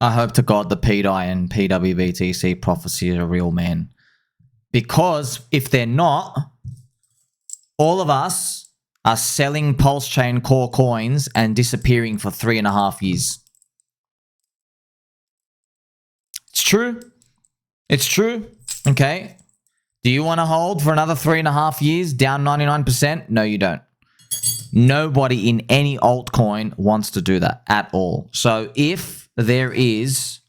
I hope to God the pDAI and pWBTC prophecy are real, man. Because if they're not, all of us are selling PulseChain core coins and disappearing for 3.5 years. It's true. It's true. Okay. Do you want to hold for another 3.5 years down 99%? No, you don't. Nobody in any altcoin wants to do that at all. So if there is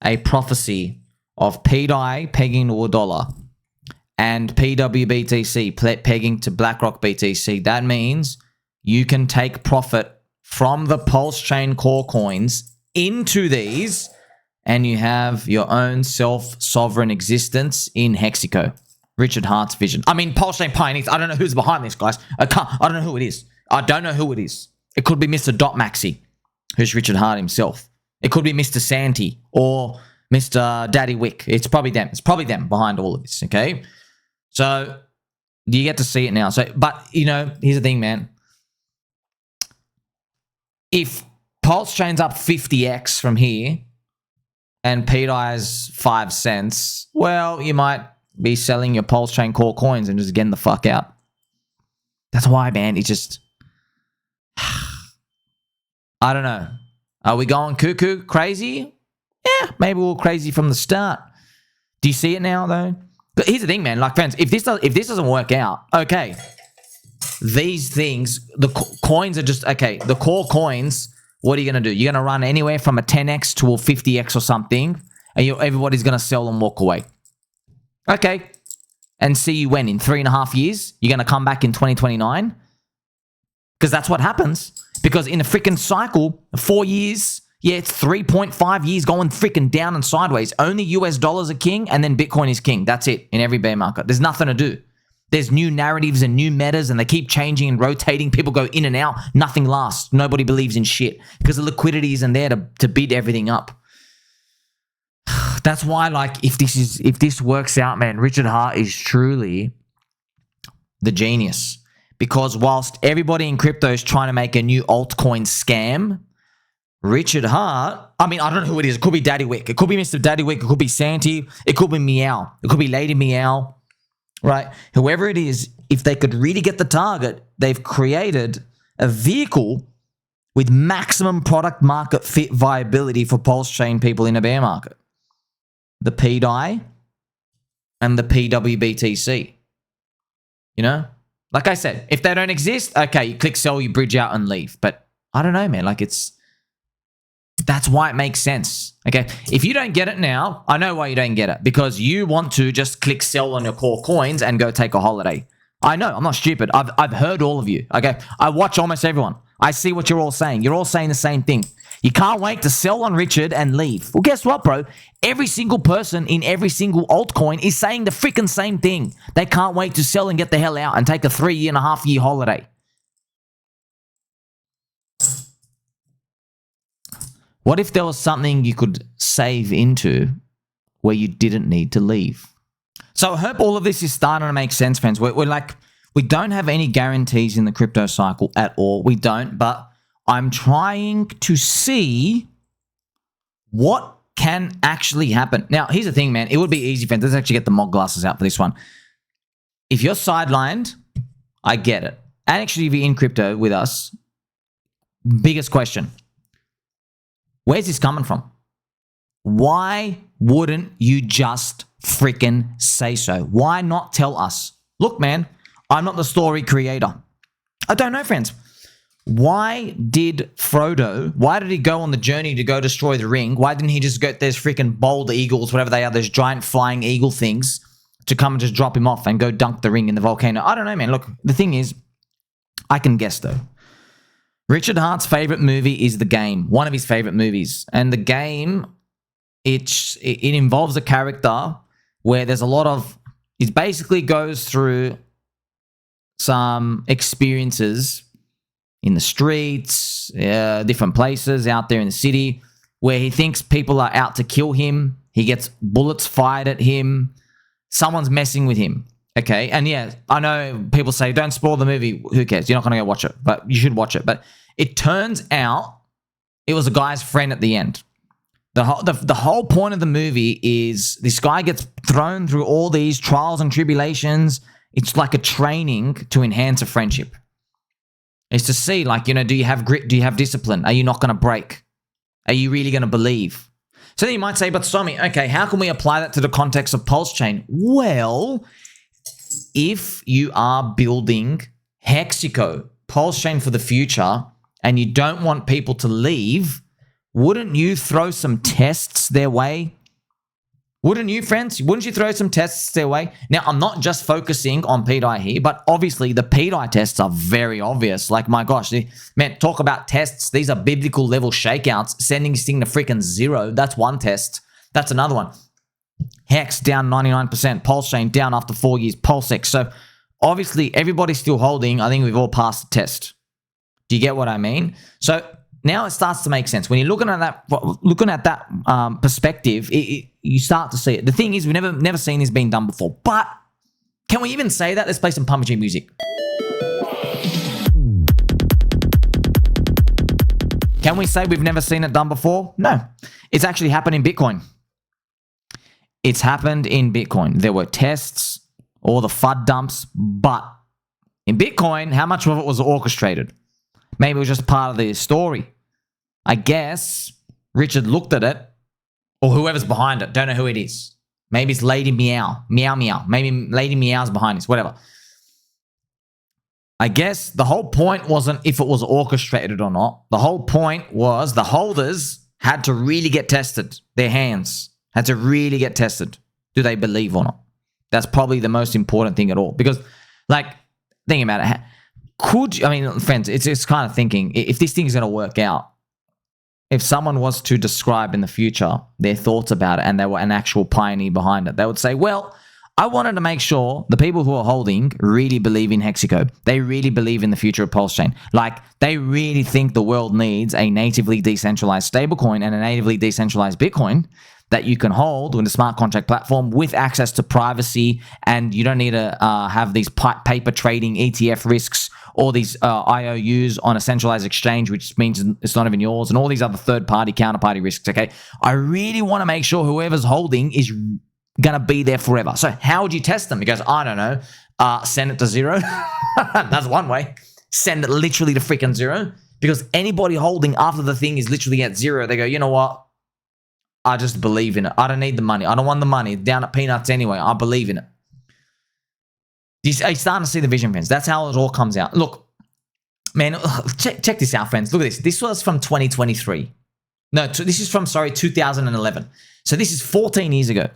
a prophecy of pDAI pegging to $1 and pWBTC pegging to BlackRock BTC, that means you can take profit from the PulseChain core coins into these and you have your own self-sovereign existence in Hexico. Richard Hart's vision. I mean, PulseChain pioneers. I don't know who's behind this, guys. I don't know who it is. I don't know who it is. It could be Mr. Dot Maxi, who's Richard Hart himself. It could be Mr. Santi or Mr. Daddy Wick. It's probably them. It's probably them behind all of this, okay? So, you get to see it now. So, but, you know, here's the thing, man. If PulseChain's up 50x from here and pDAI's 5 cents, well, you might be selling your PulseChain core coins and just getting the fuck out. That's why, man, it's just... I don't know. Are we going cuckoo crazy? Yeah, maybe we're crazy from the start. Do you see it now, though? But here's the thing, man. Like, friends, if this doesn't work out, okay, these things, the coins are just... Okay, the core coins... What are you going to do? You're going to run anywhere from a 10x to a 50x or something, and everybody's going to sell and walk away. Okay. And see you when? In 3.5 years? You're going to come back in 2029? Because that's what happens. Because in a freaking cycle, 4 years, yeah, it's 3.5 years going freaking down and sideways. Only US dollars are king, and then Bitcoin is king. That's it in every bear market. There's nothing to do. There's new narratives and new metas, and they keep changing and rotating. People go in and out. Nothing lasts. Nobody believes in shit because the liquidity isn't there to bid everything up. That's why, like, if this works out, man, Richard Hart is truly the genius. Because whilst everybody in crypto is trying to make a new altcoin scam, Richard Hart, I mean, I don't know who it is. It could be Daddy Wick. It could be Mr. Daddy Wick. It could be Santi. It could be Meow. It could be Lady Meow. Right? Whoever it is, if they could really get the target, they've created a vehicle with maximum product market fit viability for PulseChain people in a bear market. The pDAI and the pWBTC. You know? Like I said, if they don't exist, okay, you click sell, you bridge out and leave. But I don't know, man. Like that's why it makes sense. Okay, if you don't get it now, I know why you don't get it. Because you want to just click sell on your core coins and go take a holiday. I know, I'm not stupid. I've heard all of you. Okay, I watch almost everyone. I see what you're all saying. You're all saying the same thing. You can't wait to sell on Richard and leave. Well, guess what, bro? Every single person in every single altcoin is saying the freaking same thing. They can't wait to sell and get the hell out and take a 3.5 year holiday. What if there was something you could save into where you didn't need to leave? So I hope all of this is starting to make sense, friends. We're like, we don't have any guarantees in the crypto cycle at all. We don't, but I'm trying to see what can actually happen. Now, here's the thing, man. It would be easy, friends. Let's actually get the mod glasses out for this one. If you're sidelined, I get it. And actually, if you're in crypto with us, biggest question. Where's this coming from? Why wouldn't you just freaking say so? Why not tell us? Look, man, I'm not the story creator. I don't know, friends. Why did Frodo, why did he go on the journey to go destroy the ring? Why didn't he just go, there's freaking bald eagles, whatever they are, those giant flying eagle things, to come and just drop him off and go dunk the ring in the volcano? I don't know, man. Look, the thing is, I can guess, though. Richard Hart's favorite movie is The Game, one of his favorite movies. And The Game, it involves a character where there's a lot of, it basically goes through some experiences in the streets, different places out there in the city, where he thinks people are out to kill him. He gets bullets fired at him. Someone's messing with him. Okay, and yeah, I know people say, don't spoil the movie. Who cares? You're not going to go watch it, but you should watch it. But it turns out it was a guy's friend at the end. The whole point of the movie is this guy gets thrown through all these trials and tribulations. It's like a training to enhance a friendship. It's to see, like, you know, do you have grit? Do you have discipline? Are you not going to break? Are you really going to believe? So then you might say, but Somi, okay, how can we apply that to the context of PulseChain? Well, if you are building Hexico, PulseChain for the future, and you don't want people to leave, wouldn't you throw some tests their way? Wouldn't you, friends? Wouldn't you throw some tests their way? Now, I'm not just focusing on pDAI here, but obviously the pDAI tests are very obvious. Like, my gosh, man, talk about tests. These are biblical level shakeouts. Sending this thing to freaking 0, that's one test. That's another one. Hex down 99%. PulseChain down after 4 years. PulseX. So, obviously, everybody's still holding. I think we've all passed the test. Do you get what I mean? So, now it starts to make sense. When you're looking at that perspective, you start to see it. The thing is, we've never seen this being done before. But can we even say that? Let's play some PUBG music. Can we say we've never seen it done before? No. It's actually happened in Bitcoin. It's happened in Bitcoin. There were tests, all the FUD dumps, but in Bitcoin, how much of it was orchestrated? Maybe it was just part of the story. I guess Richard looked at it, or whoever's behind it. Don't know who it is. Maybe it's Lady Meow. Meow Meow. Maybe Lady Meow's behind this. Whatever. I guess the whole point wasn't if it was orchestrated or not. The whole point was the holders had to really get tested. Their hands had to really get tested. Do they believe or not? That's probably the most important thing at all. Because, like, think about it. Friends, it's kind of thinking, if this thing is going to work out, if someone was to describe in the future their thoughts about it and they were an actual pioneer behind it, they would say, well, I wanted to make sure the people who are holding really believe in Hexico. They really believe in the future of PulseChain. Like, they really think the world needs a natively decentralized stablecoin and a natively decentralized Bitcoin that you can hold with a smart contract platform with access to privacy, and you don't need to have these paper trading ETF risks or these IOUs on a centralized exchange, which means it's not even yours, and all these other third-party counterparty risks, okay? I really want to make sure whoever's holding is going to be there forever. So how would you test them? Because, I don't know, send it to 0. That's one way. Send it literally to freaking 0. Because anybody holding after the thing is literally at 0, they go, you know what? I just believe in it. I don't need the money. I don't want the money. It's down at peanuts anyway. I believe in it. You're starting to see the vision, friends. That's how it all comes out. Look, man, check this out, friends. Look at this. This was from 2023. No, this is from, 2011. So this is 14 years ago.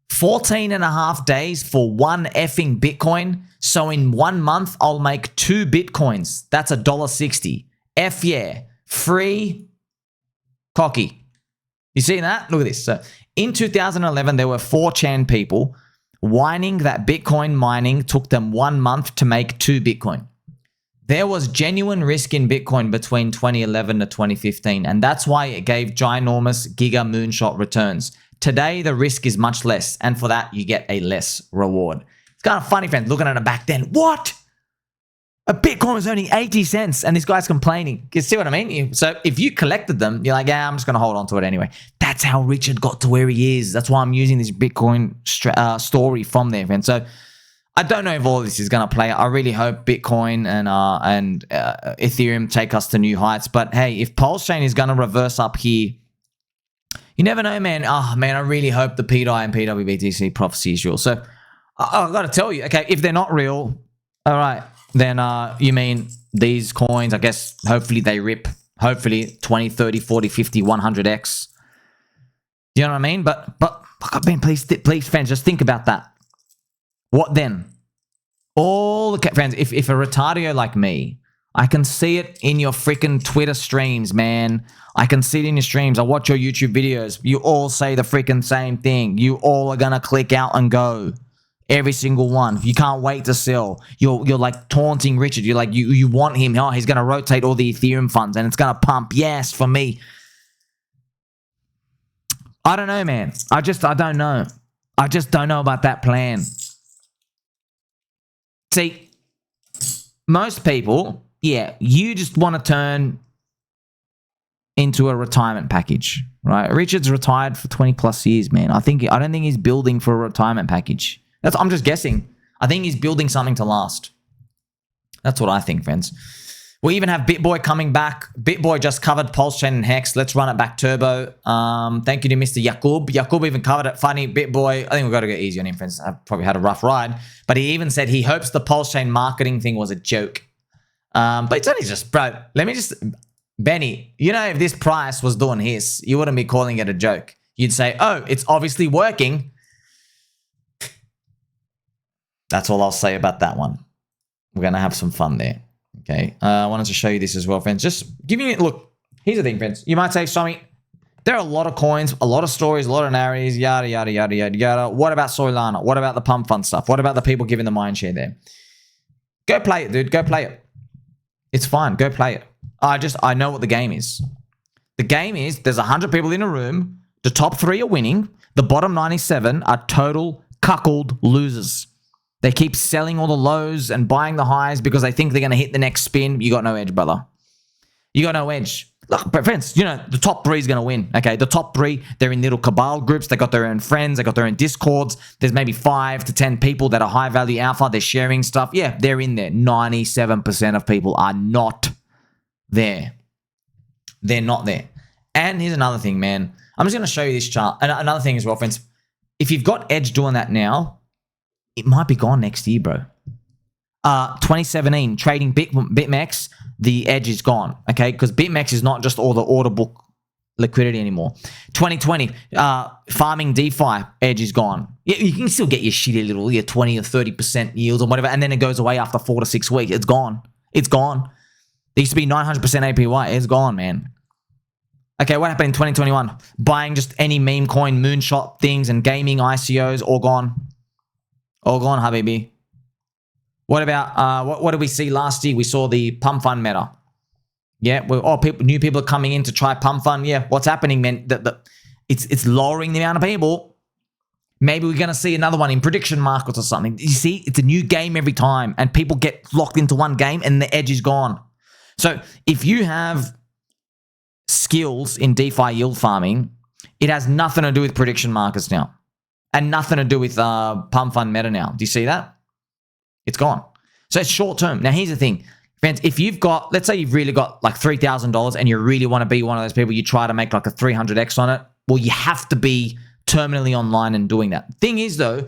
14 and a half days for one effing Bitcoin. So in 1 month, I'll make 2 Bitcoins. That's $1.60. F yeah. Free. Cocky. You see that? Look at this. So in 2011, there were 4chan people whining that Bitcoin mining took them 1 month to make 2 Bitcoin. There was genuine risk in Bitcoin between 2011 to 2015, and that's why it gave ginormous giga moonshot returns. Today, the risk is much less, and for that, you get a less reward. It's kind of funny, friends, looking at it back then. What? A Bitcoin was only 80 cents, and this guy's complaining. You see what I mean? So if you collected them, you're like, yeah, I'm just going to hold on to it anyway. That's how Richard got to where he is. That's why I'm using this Bitcoin story from there, friends. So I don't know if all this is going to play out. I really hope Bitcoin and Ethereum take us to new heights. But hey, if PulseChain is going to reverse up here, you never know, man. Oh, man, I really hope the pDAI and pWBTC prophecy is real. So I've got to tell you, okay, if they're not real, all right, then you mean these coins, I guess, hopefully they rip, hopefully 20, 30, 40, 50, 100x. You know what I mean? But I mean, please, friends, just think about that. What then? All the friends, if a retardio like me, I can see it in your freaking Twitter streams, man. I can see it in your streams. I watch your YouTube videos. You all say the freaking same thing. You all are going to click out and go. Every single one. You can't wait to sell. You're like taunting Richard. You're like, you want him. Oh, he's going to rotate all the Ethereum funds and it's going to pump. Yes, for me. I don't know, man. I don't know. I just don't know about that plan. See, most people, yeah, you just want to turn into a retirement package, right? Richard's retired for 20 plus years, man. I don't think he's building for a retirement package. I'm just guessing. I think he's building something to last. That's what I think, friends. We even have BitBoy coming back. BitBoy just covered PulseChain and Hex. Let's run it back turbo. Thank you to Mr. Yakub. Yakub even covered it. Funny, BitBoy. I think we've got to go easy on him, friends. I've probably had a rough ride. But he even said he hopes the PulseChain marketing thing was a joke. But it's only just, bro, Benny, you know, if this price was doing his, you wouldn't be calling it a joke. You'd say, oh, it's obviously working. That's all I'll say about that one. We're going to have some fun there. Okay, I wanted to show you this as well, friends. Just giving it, look, here's the thing, friends. You might say, Swami, there are a lot of coins, a lot of stories, a lot of narratives, yada, yada, yada, yada, yada. What about Solana? What about the pump fund stuff? What about the people giving the mind share there? Go play it, dude. Go play it. It's fine. Go play it. I know what the game is. The game is there's 100 people in a room. The top 3 are winning. The bottom 97 are total cuckold losers. They keep selling all the lows and buying the highs because they think they're going to hit the next spin. You got no edge, brother. You got no edge. Look, but friends, you know, the top 3 is going to win. Okay, the top 3, they're in little cabal groups. They got their own friends. They got their own discords. There's maybe 5 to 10 people that are high value alpha. They're sharing stuff. Yeah, they're in there. 97% of people are not there. They're not there. And here's another thing, man. I'm just going to show you this chart. And another thing as well, friends. If you've got edge doing that now, it might be gone next year, bro. 2017, trading BitMEX, the edge is gone, okay? Because BitMEX is not just all the order book liquidity anymore. 2020, farming DeFi, edge is gone. You can still get your shitty little, your 20 or 30% yields or whatever, and then it goes away after 4 to 6 weeks. It's gone. It's gone. There used to be 900% APY. It's gone, man. Okay, what happened in 2021? Buying just any meme coin, moonshot things and gaming ICOs, all gone. All gone, Habibi. What about, what did we see last year? We saw the pump fund meta. Yeah, new people are coming in to try pump fund. Yeah, what's happening, man? It's lowering the amount of people. Maybe we're going to see another one in prediction markets or something. You see, it's a new game every time and people get locked into one game and the edge is gone. So if you have skills in DeFi yield farming, it has nothing to do with prediction markets now. And nothing to do with pump fund meta now. Do you see that? It's gone. So it's short term. Now, here's the thing. Friends, if you've got, let's say you've really got like $3,000 and you really want to be one of those people, you try to make like a 300x on it. Well, you have to be terminally online and doing that. Thing is, though,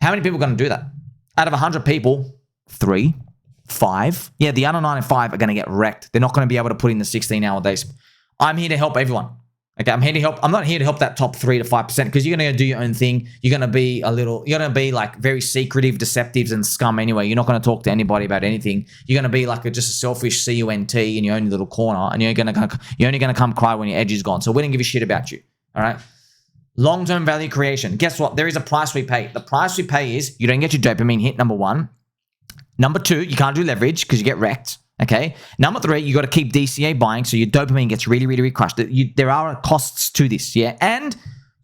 how many people are going to do that? Out of 100 people, 3, 5. Yeah, the other 95 are going to get wrecked. They're not going to be able to put in the 16-hour days. I'm here to help everyone. Okay, I'm here to help. I'm not here to help that top 3 to 5% because you're going to do your own thing. You're going to be you're going to be like very secretive, deceptive, and scum anyway. You're not going to talk to anybody about anything. You're going to be like just a selfish CUNT in your own little corner, and you're only going to come cry when your edge is gone. So we don't give a shit about you. All right. Long-term value creation. Guess what? There is a price we pay. The price we pay is you don't get your dopamine hit, number 1. Number 2, you can't do leverage because you get wrecked. Okay. Number 3, you got to keep DCA buying, so your dopamine gets really, really, really crushed. There are costs to this, yeah. And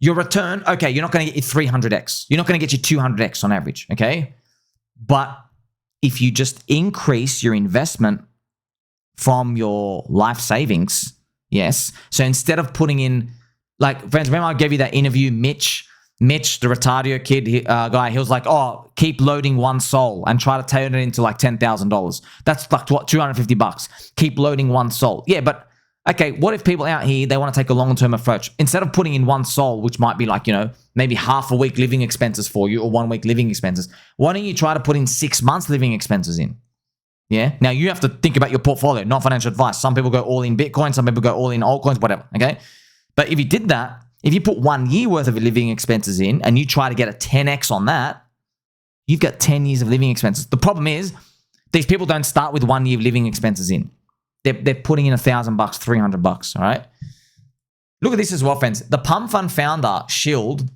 your return, okay, you're not going to get your 300x. You're not going to get your 200x on average, okay. But if you just increase your investment from your life savings, yes. So instead of putting in, like, friends, remember I gave you that interview, Mitch, the Retardio kid guy, he was like, oh, keep loading one sol and try to turn it into like $10,000. That's like what, $250. Keep loading one sol. Yeah, but okay, what if people out here, they want to take a long-term approach? Instead of putting in one sol, which might be like, you know, maybe half a week living expenses for you or 1 week living expenses, why don't you try to put in 6 months living expenses in? Yeah. Now you have to think about your portfolio, not financial advice. Some people go all in Bitcoin, some people go all in altcoins, whatever. Okay. But if you did that, if you put 1 year worth of living expenses in and you try to get a 10x on that, you've got 10 years of living expenses. The problem is these people don't start with 1 year of living expenses in. They're putting in $1,000, $300. All right. Look at this as well, friends. The pump fund founder shilled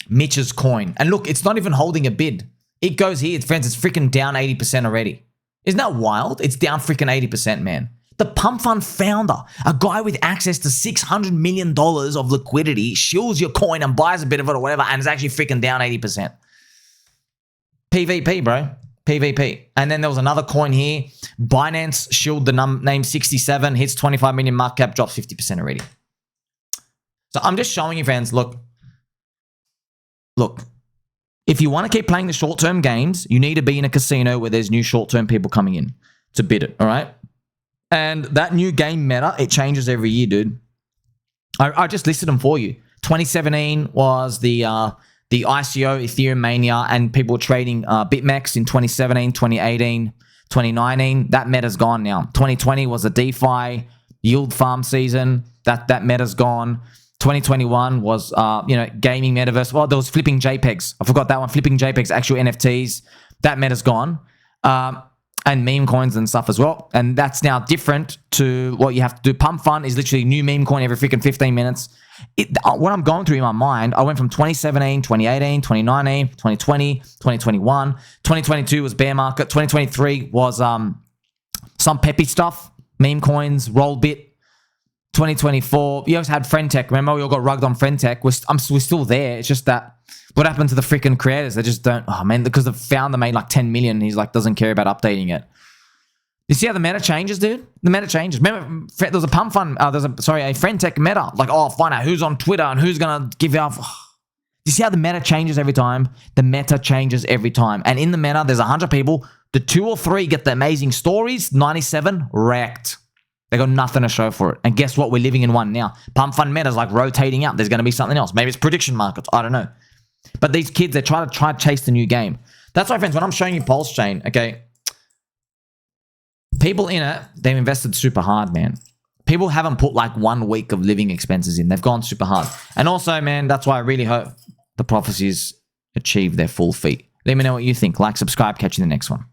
Mitch's coin. And look, it's not even holding a bid. It goes here, friends. It's freaking down 80% already. Isn't that wild? It's down freaking 80%, man. The pump fund founder, a guy with access to $600 million of liquidity, shills your coin and buys a bit of it or whatever, and it's actually freaking down 80%. PVP, bro. PVP. And then there was another coin here. Binance Shield, the name 67, hits 25 million market cap, drops 50% already. So I'm just showing you, fans, look, if you want to keep playing the short-term games, you need to be in a casino where there's new short-term people coming in to bid it, all right? And that new game meta, it changes every year, dude. I just listed them for you. 2017 was the ICO, Ethereum Mania, and people were trading BitMEX in 2017, 2018, 2019. That meta's gone now. 2020 was a DeFi yield farm season. That meta's gone. 2021 was, gaming metaverse. Well, there was flipping JPEGs. I forgot that one. Flipping JPEGs, actual NFTs. That meta's gone. And meme coins and stuff as well. And that's now different to what you have to do. Pump Fun is literally new meme coin every freaking 15 minutes. What I'm going through in my mind, I went from 2017, 2018, 2019, 2020, 2021. 2022 was bear market. 2023 was some peppy stuff. Meme coins, Rollbit. 2024, you always had FriendTech. Remember, we all got rugged on FriendTech. We're still there. It's just that what happened to the freaking creators? They just don't. Oh man, because the founder made like 10 million. He's like doesn't care about updating it. You see how the meta changes, dude? The meta changes. Remember, there's a pump fund. A FriendTech meta. Like, find out who's on Twitter and who's gonna give out. You see how the meta changes every time? The meta changes every time. And in the meta, there's 100 people. The 2 or 3 get the amazing stories. 97 wrecked. They got nothing to show for it. And guess what? We're living in one now. Pump fund meta's like rotating out. There's going to be something else. Maybe it's prediction markets. I don't know. But these kids, they try to chase the new game. That's why, friends, when I'm showing you PulseChain, okay, people in it, they've invested super hard, man. People haven't put like 1 week of living expenses in. They've gone super hard. And also, man, that's why I really hope the prophecies achieve their full feat. Let me know what you think. Like, subscribe, catch you in the next one.